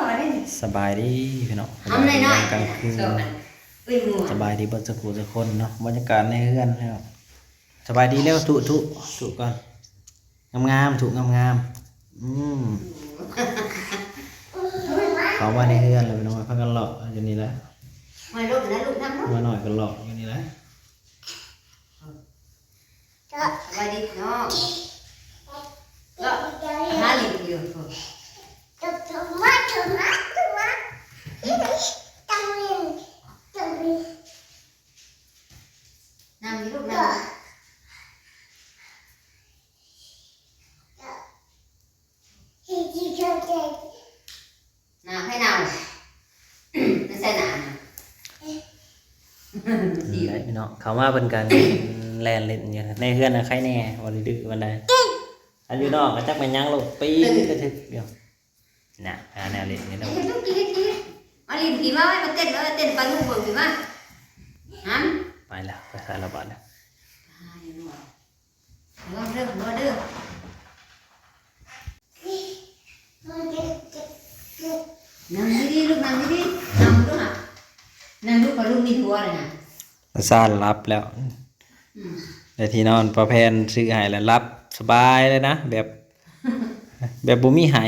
สบายดีพี่น้องสบายดีกลางคืนสบายดีเบิดสักคนเนาะบรรยากาศในเฮือนครับสบายดีแล้วถูก่อนงามถูงามเขามาในเฮือนเลยพี่น้องพักกันหลอกอยู่นี่แหละมาหน่อยกันหลอกอยู่นี่แหละสบายดีเนาะก็หาลิงอยู่น้ำมีลูกน้ำให้น้ำไม่ใช่น้ำนี่แหละพี่น้องเขามาเป็นการแลนเล่นอยู่ในเฮือนนะใครแน่วันดื้อวันใดอันอยู่นอกก็จักเป็นยังลูกปีกระทึกเดียวน่ะแนวเล่นนี่ต้องมาลินผีมาไว้มาเต้นเต้นปลาลูกเบิกผีมาไปแล้วไปสารบัตรแล้วเด้อนั่งดีลูกนั่งดีนั่งด้วยนะนั่งดูปลาลูกมีหัวเลยนะซารับแล้วแต่ที่นอนประแพนซื้อให้แล้วรับสบายเลยนะแบบบุมีให้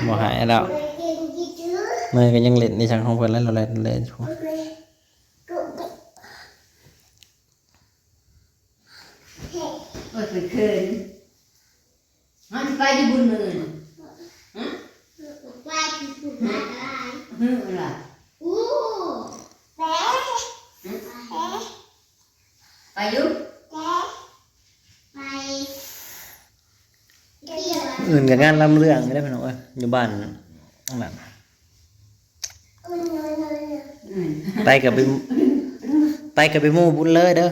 บ่หายแล้วเมื่อก็ยังเล่นในช่างของเพิ่นแล้วเราเล่นชัวเขินมันไปที่บุญมือไปที่บุญอะไรล่ะไปยุ่งอื่นกับงานลำเรื่องไม่ได้พี่น้องเอ้ยอยู่บ้านนั่นไปกับไปหมู่บุญเลยเด้อ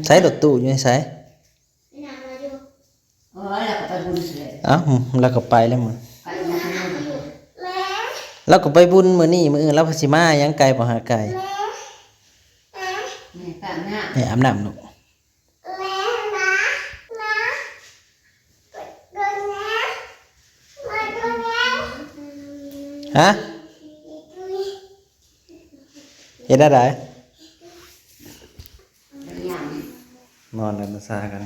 ใช้รถตู้อยู่ใช้แล้วก็ไปแล้วมึงแล้วก็ไปบุญมื้อนี้มื้ออื่นแล้วพสิมายังไกลบ่หาไกลนี่อาบน้ำลูกฮะเฮ็ดได้นอนกันซากัน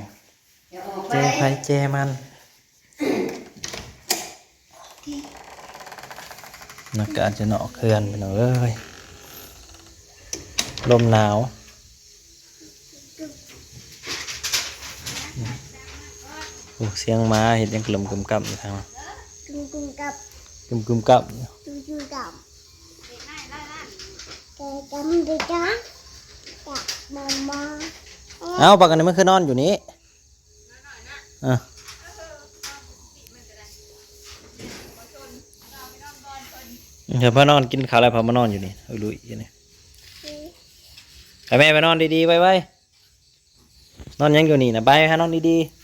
แจไผแจมันอากาศจะเนาะเขื่อนไปหน่อยเอ้ยลมหนาวโอ้เสียงม้าเห็นยังกลุ่มกับอยู่ทางกลุ่มกับเอาปากกันนี่มันคือนอนอยู่นี้เดี๋ยวพ่อนอนกินข้าวแล้วพ่อมานอนอยู่นี่ลุยอยู่นี่ให้แม่ไปนอนดีๆไว้นอนยังอยู่นี่นะไปฮะนอนดีๆ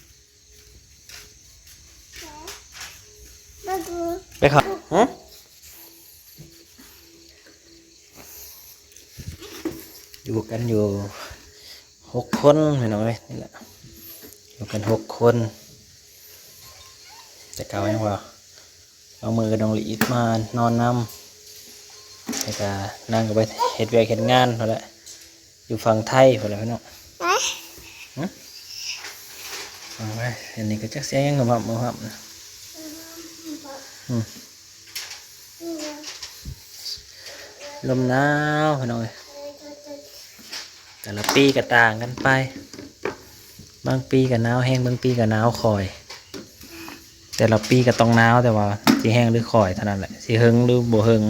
ไปขับอยู่กันอยู่6 คนเห็นไหมนี่แหละอยู่กัน6 คนแต่เก่ายังว่าเอามือกับดองลีดมานอนน้ำแล้วก็นั่งกับไปเฮ็ดเวียกเฮ็ดงานเขาแหละอยู่ฝั่งไทยเขาแหละพี่น้องไปอันนี้ก็จักเสียงกับมือหับลมหนาวพี่น้องแต่ละปีก็ต่างกันไปบางปีก็หนาวแห้งบางปีก็หนาวคอยแต่ละปีก็ต้องหนาวแต่ว่าสิแห้งหรือคอยเท่านั้นแหละสิหึงหรือบ่หึง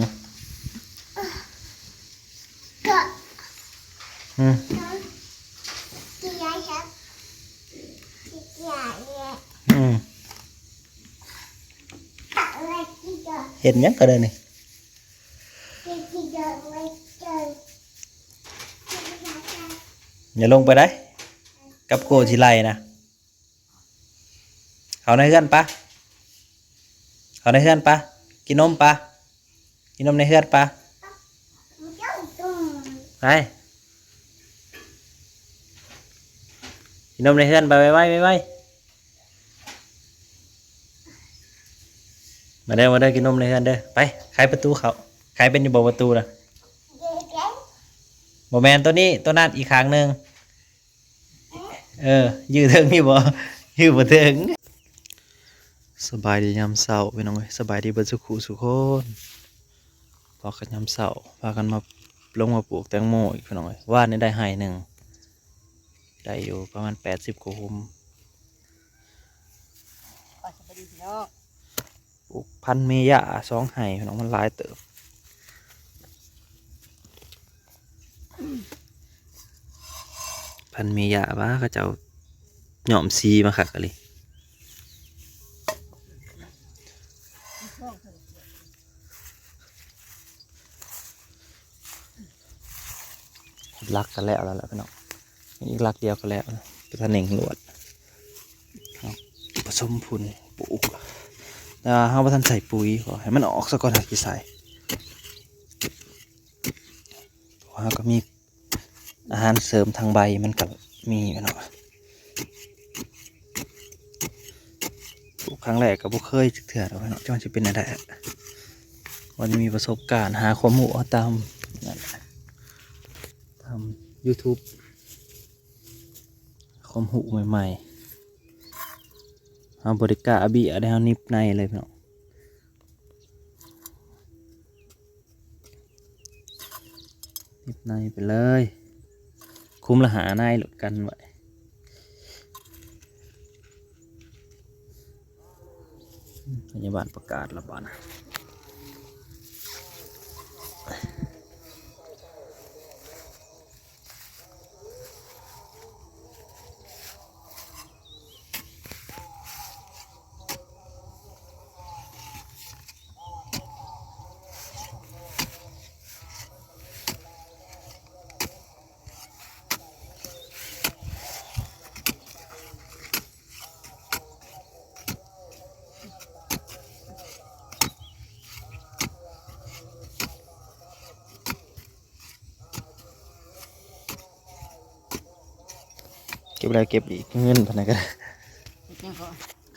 เห็นยังก็ได้นี่อย่าลงไปได้กับโกชิไลนะเขาในเฮือนปะกินนมปะกินนมในเฮือนปะฮ ไปกินนมในเฮือนไปไว้มาเด้อกินนมในเฮือนเด้อไปไขประตูเขาไขเป็นอยู่บ่ประตูนะบ่แมนตัวนี้ตัวนั้นอีกครั้งหนึ่งยืดถึงนี่บ่ยืดบ่ถึงสบายดียามเช้าพี่น้องเอ้ยสบายดีเบิดสุขุสุขคนพอกันยามเช้าพากันมาลงมาปลูกแตงโมอีกพี่น้องเอ้ยว่านนี่ได้ไห่หนึ่งได้อยู่ประมาณ80กว่าหุมปลูกพันธุ์เมยะ2ไห่พี่น้องมันหลายเติบพันธุ์เมยะว่าเขาเจ้าหย่อมซีมาขัดกันเลยลักกันแล้วล่ะพี่น้องอีกลักเดียวก็แล้วเป็นทะเน่งหลวดผสมพุ่นปลูกเฮาบ่ทันใส่ปุ๋ยขอให้มันออกซะก่อนหาสิใส่เพราะว่าก็มีอาหารเสริมทางใบมันก็มีพี่น้องปลูกครั้งแรกก็บ่เคยเถื่อดอกพี่น้องจังสิเป็นอะไรวันนี้มีประสบการณ์หาความรู้ตามนั่นแหละทำ YouTube ความรู้ใหม่ๆเอาบริการบีอะไรเอานิบในเลยพี่น้องนิบในไปเลยคุ้มละหาในหลุดกันไว้พยาบาลประกาศระบาดนะเก็บอะไรเก็บอีกเงินพนักงาน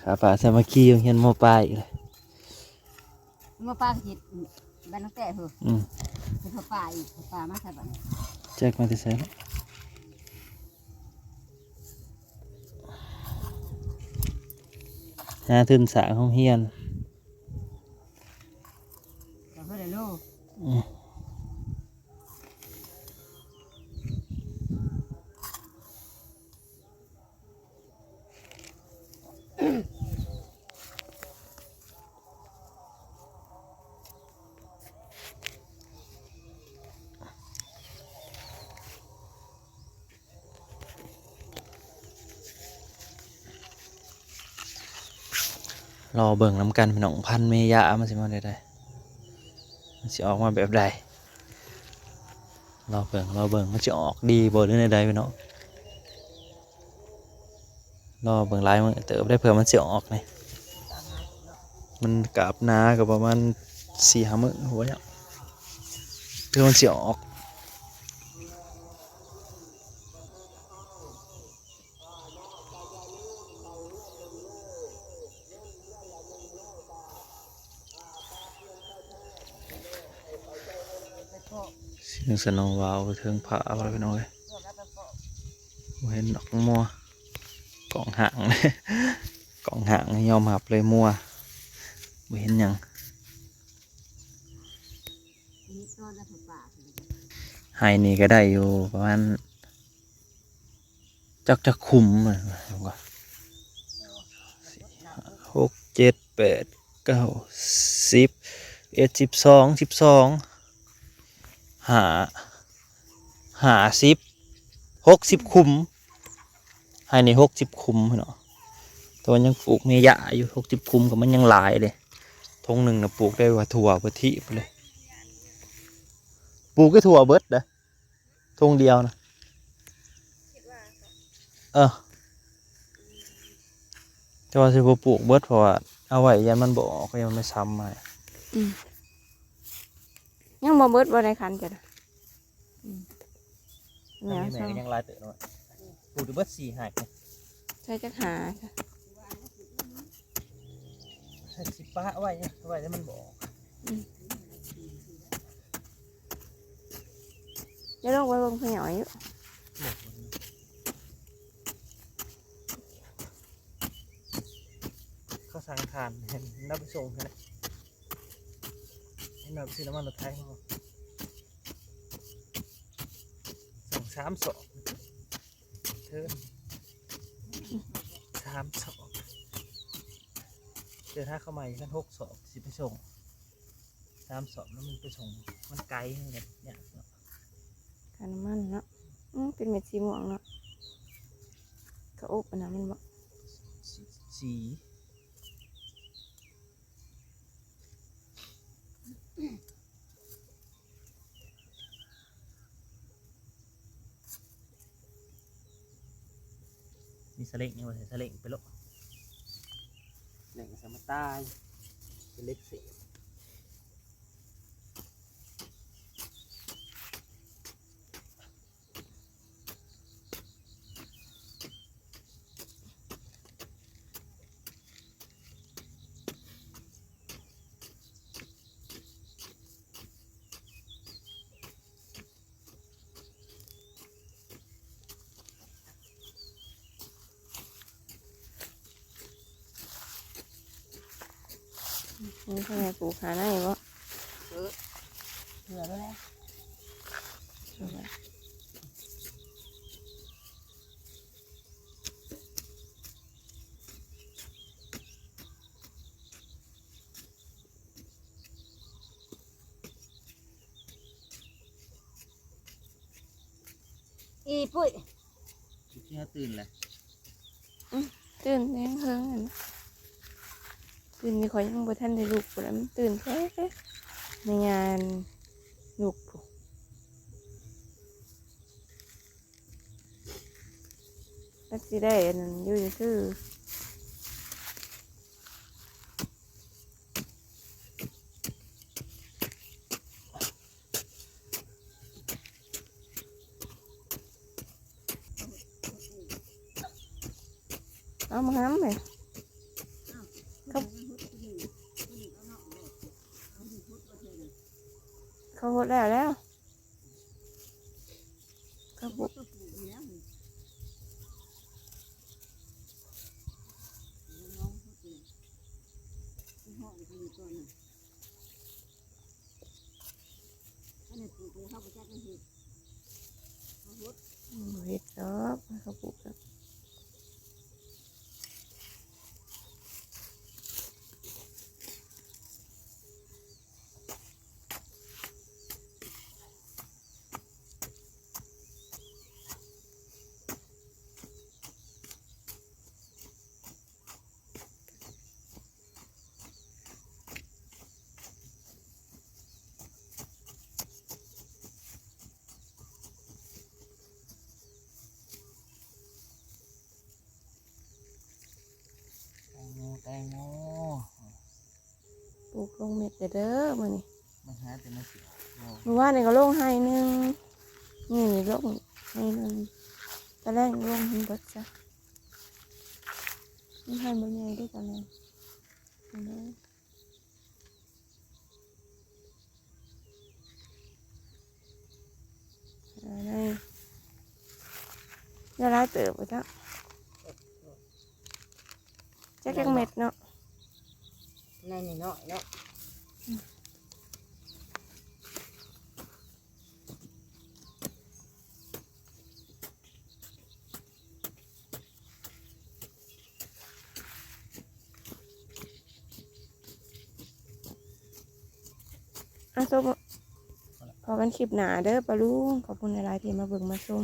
ขาป่าสามัคคีเงินโมปลายอีกเลย มาปลาจิตบ้านน้องแต่เหรอเป็นปลาอีกปลามาใส่บ้านแจ็คมาที่ใส่หาทุนสร้างห้องเฮียนก็เพื่อโลรอเบิ่งน้ำกันเป็นของพันเมยะมันสิมาได้มันสิออกมาแบบใดรอเบิ่งมันจะออกดีบ่หรือใดพี่น้องรอเบิ่งลายมันเติบได้เผื่อมันจะออกไงมันกาบนากับประมาณ4-5 มื้อหัวเนี่ยเพื่อมันจะออกเสียงสนองวาวเทิงผาอะไรพี่น้องเลยเห็นดอกมัวกล่องห่างเลยกล่องห่างยอมหับเลยมัวไม่เห็นยังไฮนี่ก็ได้อยู่ประมาณจักคุมเลย6 7 8 9 10 11 12 60คุมไฮนี่60คุมเนาะตัวยังปลูกเมยะอยู่60คุมกับมันยังหลายเลยทงหนึ่งนะปลูกได้ว่าถั่วปะทิไปเลยปลูกก็ถั่วเบิดนะทงเดียวนะแต่ว่าสิบ่ปลูกเบิดเพราะว่าเอาไว้ยันมันบ่ออกก็ยังไม่ซ้ำมายังบ่เบิดบ่ได้คันจ้ะ ถ้ามีแม่ก็ยังลายเต๋อหน่อยปลูกดูเบิด4หายเนี่ย ใช้จักหาค่ะ ใส่สิป้าไว้เนี่ยไว้แล้วมันบอก เดี๋ยวลองไปเบิ่งเพิ่นหน่อยอยู่ เขาสั่งทานเห็นนับไปส่งให้นะให้นับซื้อน้ำมันรถไทยเขาสั่ง3 ศอกเธอ3 ศอกเจอถ้าเข้ามาอีกกัน6 ศอกสิไปส่ง3 ศอกแล้วมันไปส่งมันไกลเหมือนกันเนี่ยเนาะ กาน้ำมันเนาะเป็นเม็ดสีม่วงเนาะกระอบอันนั้นมันบ่ สีมีสเล็งนี่ว่าสเล็งไปแล้วสเล็งสมาตายเป็นเล็กเสียนี่พ่อแม่ปลูกหาได้บ่ เผื่อแล้วแหละ เอาไว้ อีปุ้ย ที่เขาตื่นเลย ตื่นแรงเฮิงอันนะตื่นมีข่อยยังบ่ทันได้ลุกพุ่นแหล้วมันตื่นแท้ในงานลุกพุ่นแล้วสิได้อันนั้นอยู่ซื่อเอามาห้ำเลยเขาหดแล้วเขาปลูกเห็ดดอกเขาปลูกแล้วแตงโม ปลูกลงเม็ดเด้อมานี่ มันหาแต่มาเสีย เมื่อวานนี่ก็ลงให้หนึงนี่ลงให้หนึงตอนแรกลงให้เบิดจ้ะนี่ให้บ่ใหญ่ด้วยตอนแรกเห็นไหมอะไรจะร้ายเติบไปจ้ะจักเม็ดเนาะ ในนี่เนาะเนาะ ส้มพอกันคลิปหนาเด้อปลาลุงขอบคุณหลายๆที่มาเบิ่งมาชม